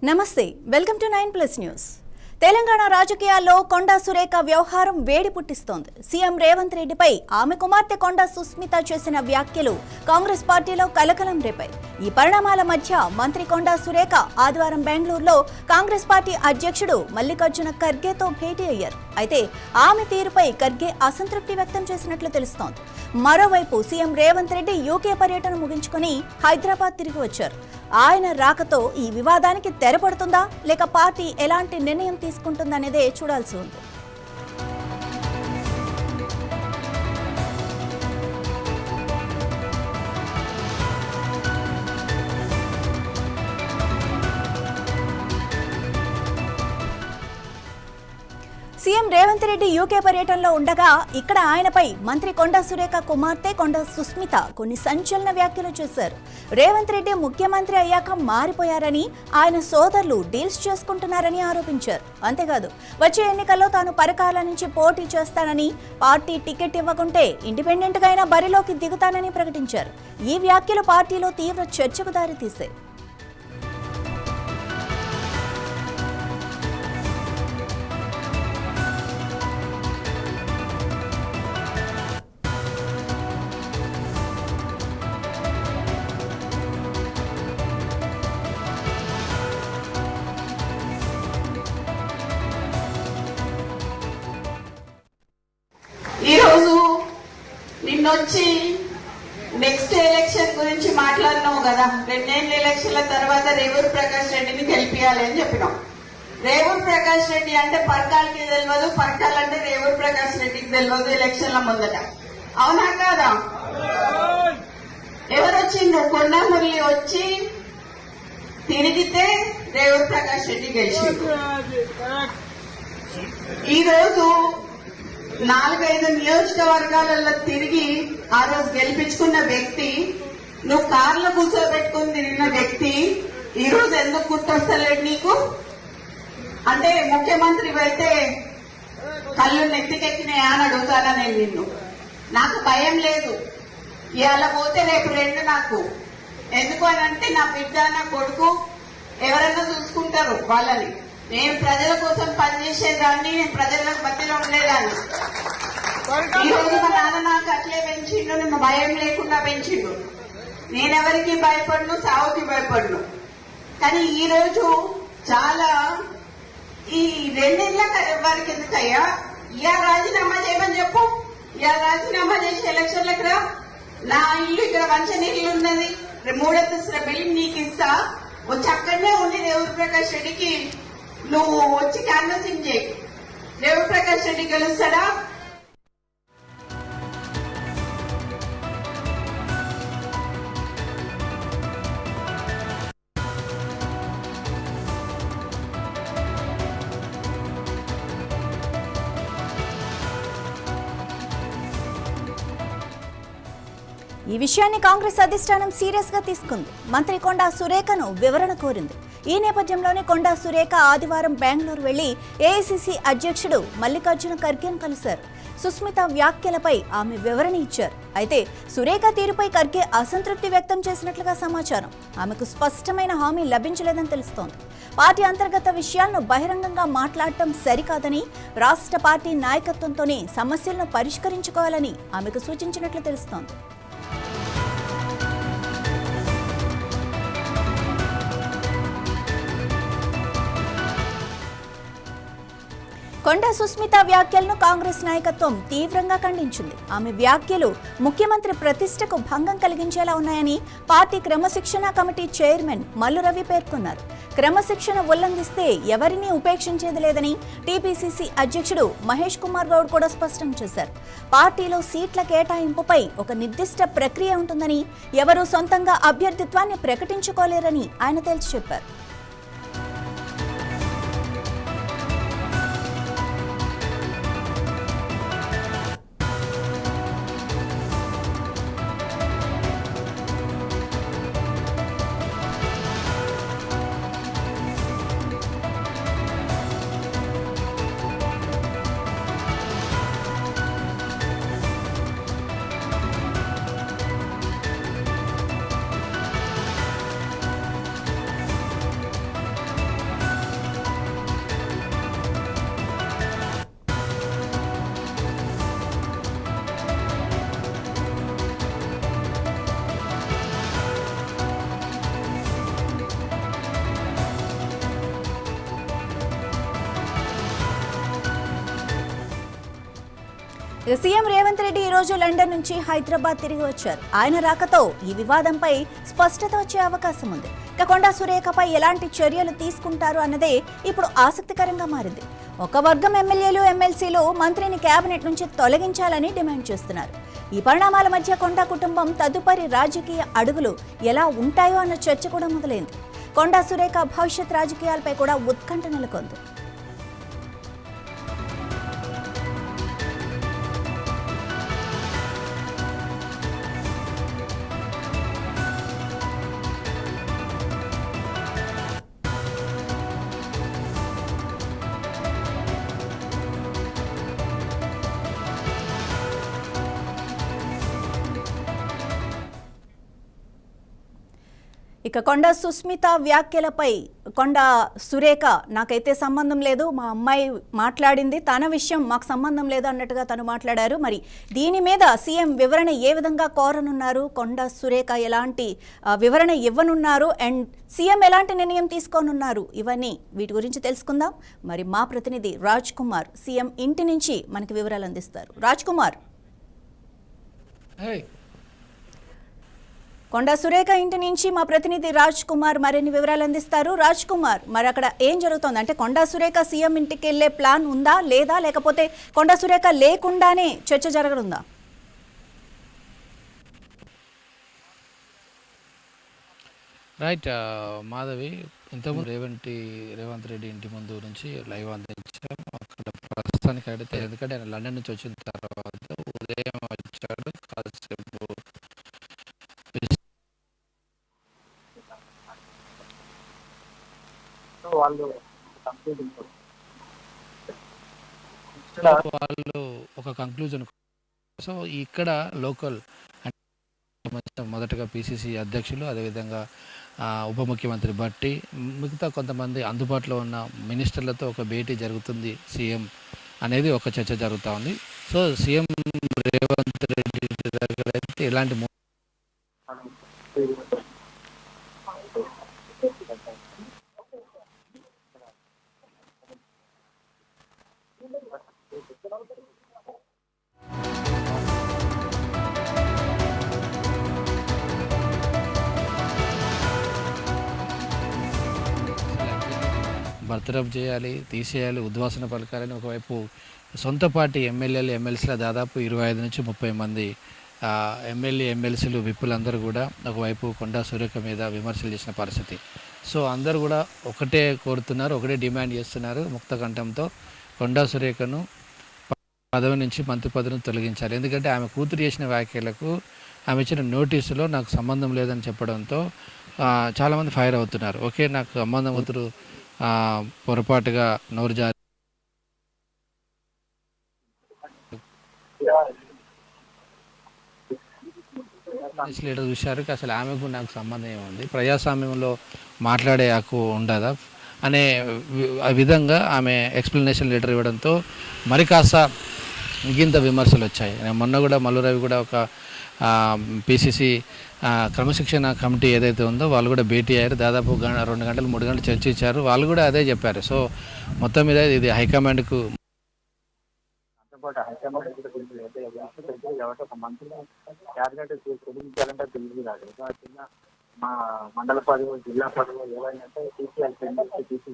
నమస్తే welcome to 9+ news. Telangana రాజకీయాల్లో కొండా సురేఖ వ్యవహారం వేడి పుట్టిస్తోంది. సీఎం రేవంత్ రెడ్డిపై ఆమె కుమార్తె కొండా సుస్మిత చేసిన వ్యాఖ్యలు కాంగ్రెస్ పార్టీలో కలకలం రేపాయి. ఈ పరిణామాల మధ్య మంత్రి కొండా సురేఖ ఆదివారం బెంగళూరులో కాంగ్రెస్ పార్టీ అధ్యక్షుడు మల్లికార్జున ఖర్గేతో భేటీ అయ్యారు. అయితే ఆమె తీరుపై ఖర్గే అసంతృప్తి వ్యక్తం చేసినట్లు తెలుస్తోంది. మరోవైపు సీఎం రేవంత్ రెడ్డి యూకే పర్యటన ముగించుకొని హైదరాబాద్ తిరిగి వచ్చారు. ఆయన రాకతో ఈ వివాదానికి తెరపడుతుందా లేక పార్టీ ఎలాంటి నిర్ణయం తీసుకుంటుందనేదే చూడాల్సి ఉంది. సీఎం రేవంత్ రెడ్డి యూకే పర్యటనలో ఉండగా ఇక్కడ ఆయనపై మంత్రి కొండా సురేఖ కుమార్తె కొండా సుస్మిత కొన్ని సంచలన వ్యాఖ్యలు చేశారు. రేవంత్ రెడ్డి ముఖ్యమంత్రి అయ్యాక మారిపోయారని, ఆయన సోదరులు డీల్స్ చేసుకుంటున్నారని ఆరోపించారు. అంతేకాదు వచ్చే ఎన్నికల్లో తాను పరకాల నుంచి పోటీ చేస్తానని, పార్టీ టికెట్ ఇవ్వకుంటే ఇండిపెండెంట్ గా అయినా బరిలోకి దిగుతానని ప్రకటించారు. ఈ వ్యాఖ్యలు పార్టీలో తీవ్ర చర్చకు దారితీశాయి. ఈరోజు నిన్నొచ్చి నెక్స్ట్ ఎలక్షన్ గురించి మాట్లాడినావు కదా. 2 ఏళ్ళ ఎలక్షన్ల తర్వాత రేవూరు ప్రకాష్ రెడ్డిని గెలిపియాలి అని చెప్పినాం. రేవూరు ప్రకాష్ రెడ్డి అంటే పర్కాలకి తెలియదు, పర్కాల్ అంటే రేవూరు ప్రకాష్ రెడ్డికి తెలియదు ఎలక్షన్ల ముందట. అవునా కాదా? ఎవరు వచ్చిండ్రు? కొండా మురళి వచ్చి తిరిగితే రేవూరు ప్రకాష్ రెడ్డి గెలిచిండు. ఈరోజు 4-5 నియోజకవర్గాలలో తిరిగి ఆ రోజు గెలిపించుకున్న వ్యక్తి, నువ్వు కార్లో కూర్చోబెట్టుకుని తిరిగిన వ్యక్తి ఈ రోజు ఎందుకు గుర్తొస్తలేడు నీకు? అంటే ముఖ్యమంత్రి అయితే కళ్ళు నెత్తికెక్కినాయా అని అడుగుతానా నేను నిన్ను? నాకు భయం లేదు. ఇవాళ పోతే రేపు 2 నాకు. ఎందుకు అని అంటే నా బిడ్డ నా కొడుకు ఎవరైనా చూసుకుంటారు వాళ్ళని. నేను ప్రజల కోసం పనిచేసేదాన్ని, నేను ప్రజల మధ్యలో ఉండేదాన్ని. ఈ రోజు మా నాన్న నాకు అట్లే పెంచిండు, నేను భయం లేకుండా పెంచిండు. నేనెవరికి భయపడను, సావుకి భయపడను. కానీ ఈ రోజు చాలా ఈ 2 ఏళ్ళ వారికి ఎందుకయ్యా ఇవాళ రాజీనామా చేయమని చెప్పు. ఇవాళ రాజీనామా చేసి ఎలక్షన్లకు రా. నా ఇల్లు ఇక్కడ మంచినీళ్ళు ఉన్నది, 3 అంతస్తుల బిల్డింగ్ నీకు ఇస్తా. వచ్చి అక్కడనే ఉండి రేవూరు ప్రకాష్ రెడ్డికి నువ్వు వచ్చి క్యాన్వసింగ్ చేయి. రేవూరు ప్రకాష్ రెడ్డి గెలుస్తాడా? ఈ విషయాన్ని కాంగ్రెస్ అధిష్టానం సీరియస్ గా తీసుకుంది. మంత్రి కొండా సురేఖను వివరణ కోరింది. ఈ నేపథ్యంలోనే కొండా సురేఖ ఆదివారం బెంగళూరు వెళ్లి ఏఐసీసీ అధ్యక్షుడు మల్లికార్జున ఖర్గేను కలిశారు. సుస్మిత వ్యాఖ్యలపై ఆమె వివరణ ఇచ్చారు. అయితే సురేఖ తీరుపై ఖర్గే అసంతృప్తి వ్యక్తం చేసినట్లుగా సమాచారం. ఆమెకు స్పష్టమైన హామీ లభించలేదని తెలుస్తోంది. పార్టీ అంతర్గత విషయాలను బహిరంగంగా మాట్లాడటం సరికాదని, రాష్ట్ర పార్టీ నాయకత్వంతోనే సమస్యలను పరిష్కరించుకోవాలని ఆమెకు సూచించినట్లు తెలుస్తోంది. కొండా సుస్మిత వ్యాఖ్యలను కాంగ్రెస్ నాయకత్వం తీవ్రంగా ఖండించింది. ఆమె వ్యాఖ్యలు ముఖ్యమంత్రి ప్రతిష్టకు భంగం కలిగించేలా ఉన్నాయని పార్టీ క్రమశిక్షణ కమిటీ చైర్మన్ మల్లు రవి పేర్కొన్నారు. క్రమశిక్షణ ఉల్లంఘిస్తే ఎవరినీ ఉపేక్షించేది లేదని టీపీసీసీ అధ్యక్షుడు మహేష్ కుమార్ గౌడ్ కూడా స్పష్టం చేశారు. పార్టీలో సీట్ల కేటాయింపుపై ఒక నిర్దిష్ట ప్రక్రియ ఉంటుందని, ఎవరూ సొంతంగా అభ్యర్థిత్వాన్ని ప్రకటించుకోలేరని ఆయన తేల్చి చెప్పారు. ఇక సీఎం రేవంత్ రెడ్డి ఈ రోజు లండన్ నుంచి హైదరాబాద్ తిరిగి వచ్చారు. ఆయన రాకతో ఈ వివాదంపై స్పష్టత వచ్చే అవకాశం ఉంది. ఇక కొండా సురేఖపై ఎలాంటి చర్యలు తీసుకుంటారు అన్నదే ఇప్పుడు ఆసక్తికరంగా మారింది. ఒక వర్గం ఎమ్మెల్యేలు ఎమ్మెల్సీలు మంత్రిని కేబినెట్ నుంచి తొలగించాలని డిమాండ్ చేస్తున్నారు. ఈ పరిణామాల మధ్య కొండా కుటుంబం తదుపరి రాజకీయ అడుగులు ఎలా ఉంటాయో అన్న చర్చ కూడా మొదలైంది. కొండా సురేఖ భవిష్యత్ రాజకీయాలపై కూడా ఉత్కంఠ నెలకొంది. ఇక కొండా సుస్మిత వ్యాఖ్యలపై కొండా సురేఖ నాకైతే సంబంధం లేదు, మా అమ్మాయి మాట్లాడింది, తన విషయం మాకు సంబంధం లేదు అన్నట్టుగా తను మాట్లాడారు. మరి దీని మీద సీఎం వివరణ ఏ విధంగా కోరనున్నారు, కొండా సురేఖ ఎలాంటి వివరణ ఇవ్వనున్నారు, అండ్ సీఎం ఎలాంటి నిర్ణయం తీసుకోనున్నారు, ఇవన్నీ వీటి గురించి తెలుసుకుందాం. మరి మా ప్రతినిధి రాజ్ కుమార్ సీఎం ఇంటి నుంచి మనకి వివరాలు అందిస్తారు. రాజ్ కుమార్, కొండా సురేఖ ఇంటి నుంచి మా ప్రతినిధి రాజ్ కుమార్ మరిన్ని వివరాలు అందిస్తారు. రాజ్ కుమార్, మరి అక్కడ ఏం జరుగుతోంది? అంటే కొండా సురేఖ సీఎం ఇంటికి వెళ్లే ప్లాన్ ఉందా లేదా, లేకపోతే కొండా సురేఖ లేకుండానే చర్చ జరగనుందా? రైట్ మాధవి, ఇంతకుముందు రేవంత్ రెడ్డి ఇంటి ముందు నుంచి లైవ్ అందించాం. అక్కడ ప్రస్తుతానికి అడిగితే, ఎందుకంటే ఆయన లండన్ నుంచి వచ్చిన తర్వాత ఉదయం వచ్చాడు, కాసేపు వాళ్ళు ఒక కంక్లూజన్. సో ఇక్కడ లోకల్ మొదటగా పిసిసి అధ్యక్షులు, అదేవిధంగా ఉప ముఖ్యమంత్రి భట్టి, మిగతా కొంతమంది అందుబాటులో ఉన్న మినిస్టర్లతో ఒక భేటీ జరుగుతుంది సీఎం అనేది ఒక చర్చ జరుగుతూ ఉంది. సో సీఎం రేవంత్ రెడ్డి దగ్గర అయితే ఎలాంటి బర్తరఫ్ చేయాలి, తీసేయాలి, ఉద్వాసన పలకాలని ఒకవైపు సొంత పార్టీ ఎమ్మెల్యేలు ఎమ్మెల్సీల దాదాపు 25 నుంచి 30 మంది ఎమ్మెల్సీలు విప్పులందరూ కూడా ఒకవైపు కొండా సురేఖ మీద విమర్శలు చేసిన పరిస్థితి. సో అందరూ కూడా ఒకటే కోరుతున్నారు, ఒకటే డిమాండ్ చేస్తున్నారు ముక్త కంఠంతో, కొండా సురేఖను పదవి నుంచి మంత్రి పదవిని తొలగించాలి. ఎందుకంటే ఆమె కూతురు చేసిన వ్యాఖ్యలకు, ఆమె ఇచ్చిన నోటీసులో నాకు సంబంధం లేదని చెప్పడంతో చాలామంది ఫైర్ అవుతున్నారు. ఓకే, నాకు సంబంధం కూతురు పొరపాటుగా నోరు జారి లీడర్ చూశారు, అసలు ఆమెకు నాకు సంబంధం ఏముంది, ప్రజాస్వామ్యంలో మాట్లాడే హక్కు ఉండదా అనే విధంగా ఆమె ఎక్స్ప్లెనేషన్ లెటర్ ఇవ్వడంతో మరి కాస్త ఇంకింత విమర్శలు వచ్చాయి. మొన్న కూడా మల్లురవి కూడా ఒక పిసిసి క్రమశిక్షణ కమిటీ ఏదైతే ఉందో వాళ్ళు కూడా భేటీ అయ్యారు. దాదాపు 2 గంటలు 3 గంటలు చర్చించారు. వాళ్ళు కూడా అదే చెప్పారు. సో మొత్తం మీద ఇది హైకమాండ్కు మా మండల పదవి, జిల్లా పదవి ఏవైనా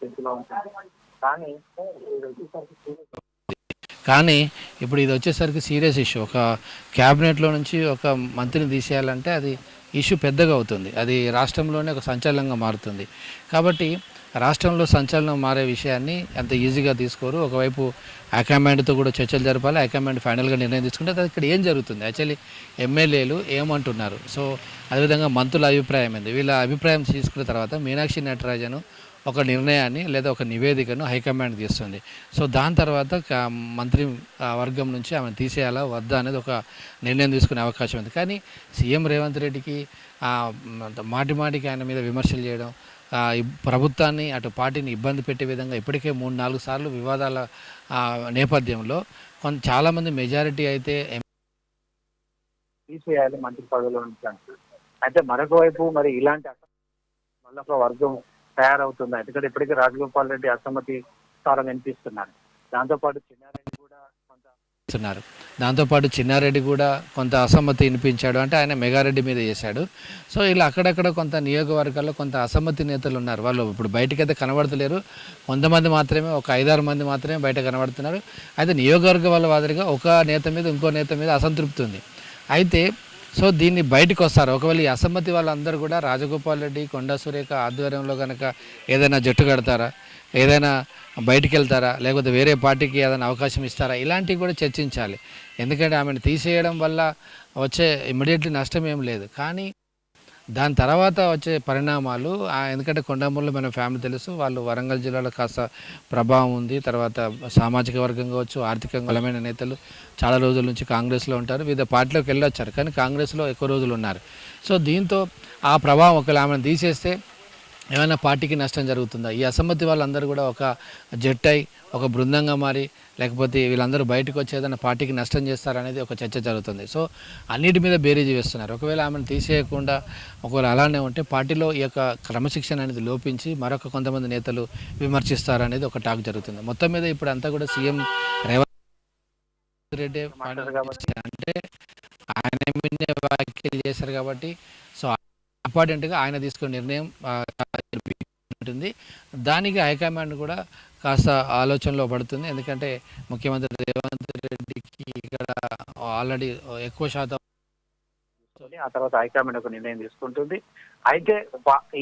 చేతిలో ఉంటుంది. కానీ ఇప్పుడు ఇది వచ్చేసరికి సీరియస్ ఇష్యూ. ఒక క్యాబినెట్లో నుంచి ఒక మంత్రిని తీసేయాలంటే అది ఇష్యూ పెద్దగా అవుతుంది. అది రాష్ట్రంలోనే ఒక సంచలనంగా మారుతుంది. కాబట్టి రాష్ట్రంలో సంచలనం మారే విషయాన్ని అంత ఈజీగా తీసుకోరు. ఒకవైపు హైకమాండ్తో కూడా చర్చలు జరపాలి. హైకమాండ్ ఫైనల్గా నిర్ణయం తీసుకుంటే అది ఇక్కడ ఏం జరుగుతుంది, యాక్చువల్లీ ఎమ్మెల్యేలు ఏమంటున్నారు, సో అదేవిధంగా మంత్రుల అభిప్రాయం ఏంది, వీళ్ళ అభిప్రాయం తీసుకున్న తర్వాత మీనాక్షి నటరాజన్ ఒక నిర్ణయాన్ని లేదా ఒక నివేదికను హైకమాండ్ తీస్తుంది. సో దాని తర్వాత మంత్రి వర్గం నుంచి ఆమెను తీసేయాలా వద్దా అనేది ఒక నిర్ణయం తీసుకునే అవకాశం ఉంది. కానీ సీఎం రేవంత్ రెడ్డికి మాటిమాటికి ఆయన మీద విమర్శలు చేయడం, ప్రభుత్వాన్ని అటు పార్టీని ఇబ్బంది పెట్టే విధంగా ఇప్పటికే 3-4 సార్లు వివాదాల నేపథ్యంలో చాలామంది మెజారిటీ అయితే తీసేయాలి మంత్రి పదవిలో నుంచి. అయితే మరొక వైపు మరి ఇలాంటి మళ్ళీ ఒక వర్గం తయారవుతుంది. ఎందుకంటే ఇప్పటికీ రాజగోపాల్ రెడ్డి అసమ్మతి సారం వినిపిస్తున్నారు. దాంతోపాటు చిన్నారెడ్డి కూడా కొంత చేస్తున్నారు. దాంతోపాటు చిన్నారెడ్డి కూడా కొంత అసమ్మతి వినిపించాడు, అంటే ఆయన మెగారెడ్డి మీద చేశాడు. సో ఇలా అక్కడక్కడ కొంత నియోజకవర్గాల్లో కొంత అసమ్మతి నేతలు ఉన్నారు. వాళ్ళు ఇప్పుడు బయటకైతే కనబడతలేరు, కొంతమంది మాత్రమే, ఒక 5-6 మంది మాత్రమే బయట కనబడుతున్నారు. అయితే నియోజకవర్గ వాళ్ళ మాదిరిగా ఒక నేత మీద ఇంకో నేత మీద అసంతృప్తి ఉంది. అయితే సో దీన్ని బయటకు వస్తారు. ఒకవేళ ఈ అసమ్మతి వాళ్ళందరూ కూడా రాజగోపాల్ రెడ్డి, కొండా సురేఖ ఆధ్వర్యంలో కనుక ఏదైనా జట్టు కడతారా, ఏదైనా బయటికి వెళ్తారా, లేకపోతే వేరే పార్టీకి ఏదైనా అవకాశం ఇస్తారా, ఇలాంటివి కూడా చర్చించాలి. ఎందుకంటే ఆమెను తీసేయడం వల్ల వచ్చే ఇమ్మీడియట్లీ నష్టం ఏం లేదు, కానీ దాని తర్వాత వచ్చే పరిణామాలు ఎందుకంటే కొండామూరులో మన ఫ్యామిలీ తెలుసు, వాళ్ళు వరంగల్ జిల్లాలో కాస్త ప్రభావం ఉంది. తర్వాత సామాజిక వర్గం కావచ్చు, ఆర్థికంగా బలమైన నేతలు చాలా రోజుల నుంచి కాంగ్రెస్లో ఉంటారు. వివిధ పార్టీలోకి వెళ్ళొచ్చారు, కానీ కాంగ్రెస్లో ఎక్కువ రోజులు ఉన్నారు. సో దీంతో ఆ ప్రభావం ఒకవేళ ఆమెను తీసేస్తే ఏమైనా పార్టీకి నష్టం జరుగుతుందా? ఈ అసమ్మతి వాళ్ళందరూ కూడా ఒక జట్టై ఒక బృందంగా మారి, లేకపోతే వీళ్ళందరూ బయటకు వచ్చి ఏదైనా పార్టీకి నష్టం చేస్తారనేది ఒక చర్చ జరుగుతుంది. సో అన్నిటి మీద బేరీజు వేస్తున్నారు. ఒకవేళ ఆమెను తీసేయకుండా ఒకవేళ అలానే ఉంటే పార్టీలో ఈ యొక్క క్రమశిక్షణ అనేది లోపించి మరొక కొంతమంది నేతలు విమర్శిస్తారనేది ఒక టాక్ జరుగుతుంది. మొత్తం మీద ఇప్పుడు అంతా కూడా సీఎం రేవంత్ రెడ్డి అంటే ఆయన మీదే వ్యాఖ్యలు చేశారు కాబట్టి సో ఇంపార్టెంట్గా ఆయన తీసుకునే నిర్ణయం ఉంటుంది. దానికి హైకమాండ్ కూడా కాస్త ఆలోచనలో పడుతుంది. ఎందుకంటే ముఖ్యమంత్రి రేవంత్ రెడ్డికి ఇక్కడ ఆల్రెడీ ఎక్కువ శాతం, ఆ తర్వాత హైకమాండ్ ఒక నిర్ణయం తీసుకుంటుంది. అయితే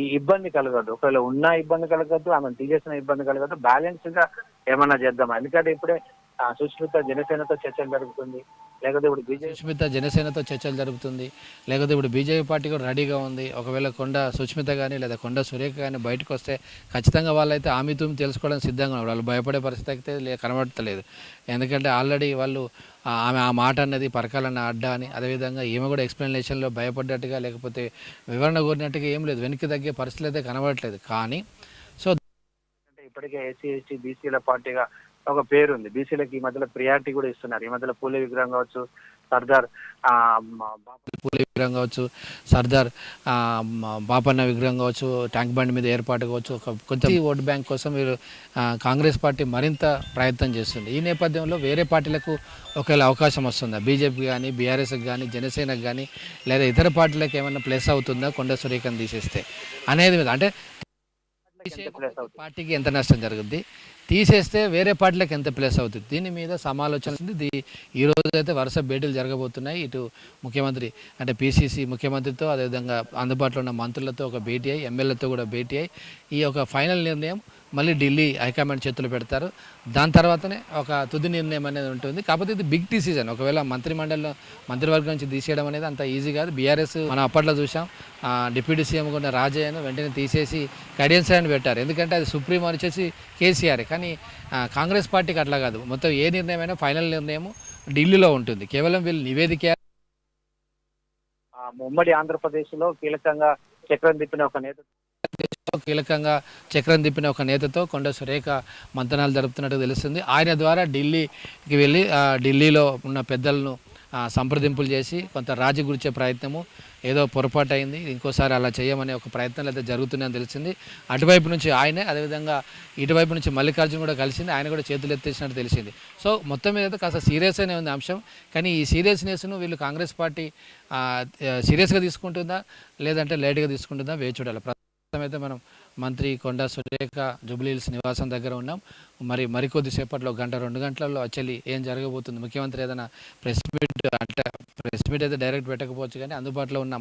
ఈ ఇబ్బంది కలగదు, ఒకవేళ ఉన్న ఇబ్బంది కలగద్దు, ఆమెను తీసేసిన ఇబ్బంది కలగద్దు, బ్యాలెన్స్ గా ఏమన్నా చేద్దాం. ఎందుకంటే ఇప్పుడే సుష్మిత జనసేనతో చర్చలు జరుగుతుంది, లేకపోతే ఇప్పుడు సుష్మిత జనసేనతో చర్చలు జరుగుతుంది, లేకపోతే ఇప్పుడు బీజేపీ పార్టీ కూడా రెడీగా ఉంది. ఒకవేళ కొండా సుష్మిత కానీ లేదా కొండా సురేఖ కానీ బయటకు వస్తే ఖచ్చితంగా వాళ్ళైతే ఆమెతూమి తెలుసుకోవడానికి సిద్ధంగా ఉన్నారు. వాళ్ళు భయపడే పరిస్థితి అయితే కనబడతలేదు. ఎందుకంటే ఆల్రెడీ వాళ్ళు ఆమె ఆ మాట అన్నది పరకాలన్న అడ్డా అని, అదేవిధంగా ఈమె కూడా ఎక్స్ప్లెనేషన్లో భయపడ్డట్టుగా లేకపోతే వివరణ కోరినట్టుగా ఏం లేదు, వెనక్కి తగ్గే పరిస్థితులు అయితే కనబడట్లేదు. కానీ సో ఇప్పటికే ఎస్సీ ఎస్టీ బీసీల పార్టీగా ఒక పేరు ఉంది. బీసీలకు ఈ మధ్యలో ప్రియారిటీ కూడా ఇస్తున్నారు. ఈ మధ్యలో పూలే విగ్రహం కావచ్చు, సర్దార్ పూలే విగ్రహం కావచ్చు, సర్దార్ బాపన్న విగ్రహం కావచ్చు, ట్యాంక్ బండ్ మీద ఏర్పాటు కావచ్చు, ఒక కొంత ఓట్ బ్యాంక్ కోసం వీరు కాంగ్రెస్ పార్టీ మరింత ప్రయత్నం చేస్తుంది. ఈ నేపథ్యంలో వేరే పార్టీలకు ఒకవేళ అవకాశం వస్తుందా, బీజేపీ కానీ బీఆర్ఎస్కి కానీ జనసేనకు కానీ లేదా ఇతర పార్టీలకు ఏమైనా ప్లస్ అవుతుందా కొండా సురేఖను తీసేస్తే అనేది మీద, అంటే పార్టీకి ఎంత నష్టం జరుగుద్ది, తీసేస్తే వేరే పార్టీలకు ఎంత ప్లేస్ అవుతుంది, దీని మీద సమాలోచన ఉంది. ఈ రోజు అయితే వరుస భేటీలు జరగబోతున్నాయి. ఇటు ముఖ్యమంత్రి అంటే పిసిసి ముఖ్యమంత్రితో, అదేవిధంగా అందుబాటులో ఉన్న మంత్రులతో ఒక భేటీ అయ్యి, ఎమ్మెల్యేలతో కూడా భేటీ అయ్యి ఈ యొక్క ఫైనల్ నిర్ణయం మళ్ళీ ఢిల్లీ హైకమాండ్ చేతులు పెడతారు. దాని తర్వాతనే ఒక తుది నిర్ణయం అనేది ఉంటుంది. కాకపోతే ఇది బిగ్ డిసిజన్. ఒకవేళ మంత్రివర్గం నుంచి తీసేయడం అనేది అంత ఈజీ కాదు. బీఆర్ఎస్ మనం అప్పట్లో చూసాం, డిప్యూటీ సీఎం ఉన్న రాజయ్యను వెంటనే తీసేసి కడియన్స్ అని పెట్టారు. ఎందుకంటే అది సుప్రీం అని వచ్చేసి కేసీఆర్. కానీ కాంగ్రెస్ పార్టీకి అట్లా కాదు, మొత్తం ఏ నిర్ణయమైనా ఫైనల్ నిర్ణయం ఢిల్లీలో ఉంటుంది. కేవలం వీళ్ళు నివేదిక. ఉమ్మడి ఆంధ్రప్రదేశ్లో కీలకంగా చక్రం తిప్పిన ఒక నేతతో కొండా సురేఖ మంతనాలు జరుపుతున్నట్టు తెలుస్తుంది. ఆయన ద్వారా ఢిల్లీకి వెళ్ళి ఢిల్లీలో ఉన్న పెద్దలను సంప్రదింపులు చేసి కొంత రాజీ గురిచే ప్రయత్నము, ఏదో పొరపాటు అయింది, ఇంకోసారి అలా చేయమనే ఒక ప్రయత్నాలు అయితే జరుగుతున్నాయని తెలిసింది. అటువైపు నుంచి ఆయనే, అదేవిధంగా ఇటువైపు నుంచి మల్లికార్జున కూడా కలిసింది, ఆయన కూడా చేతులు ఎత్తేసినట్టు తెలిసింది. సో మొత్తం మీద అయితే కాస్త సీరియస్ అనే ఉంది అంశం. కానీ ఈ సీరియస్నెస్ను వీళ్ళు కాంగ్రెస్ పార్టీ సీరియస్గా తీసుకుంటుందా లేదంటే లైట్గా తీసుకుంటుందా వేచి చూడాలి. ప్రస్తుతం అయితే మనం మంత్రి కొండా సురేఖ జూబ్లీహిల్స్ నివాసం దగ్గర ఉన్నాం. మరికొద్దిసేపట్లో 1-2 గంటలలో యాక్చువల్లీ ఏం జరగబోతుంది, ముఖ్యమంత్రి ఏదైనా ప్రెస్ మీట్ అయితే డైరెక్ట్ పెట్టకపోవచ్చు, కానీ అందుబాటులో ఉన్న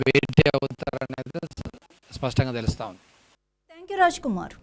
భేటీ అవుతారనేది స్పష్టంగా తెలుస్తూ ఉంది. Thank you Raj Kumar.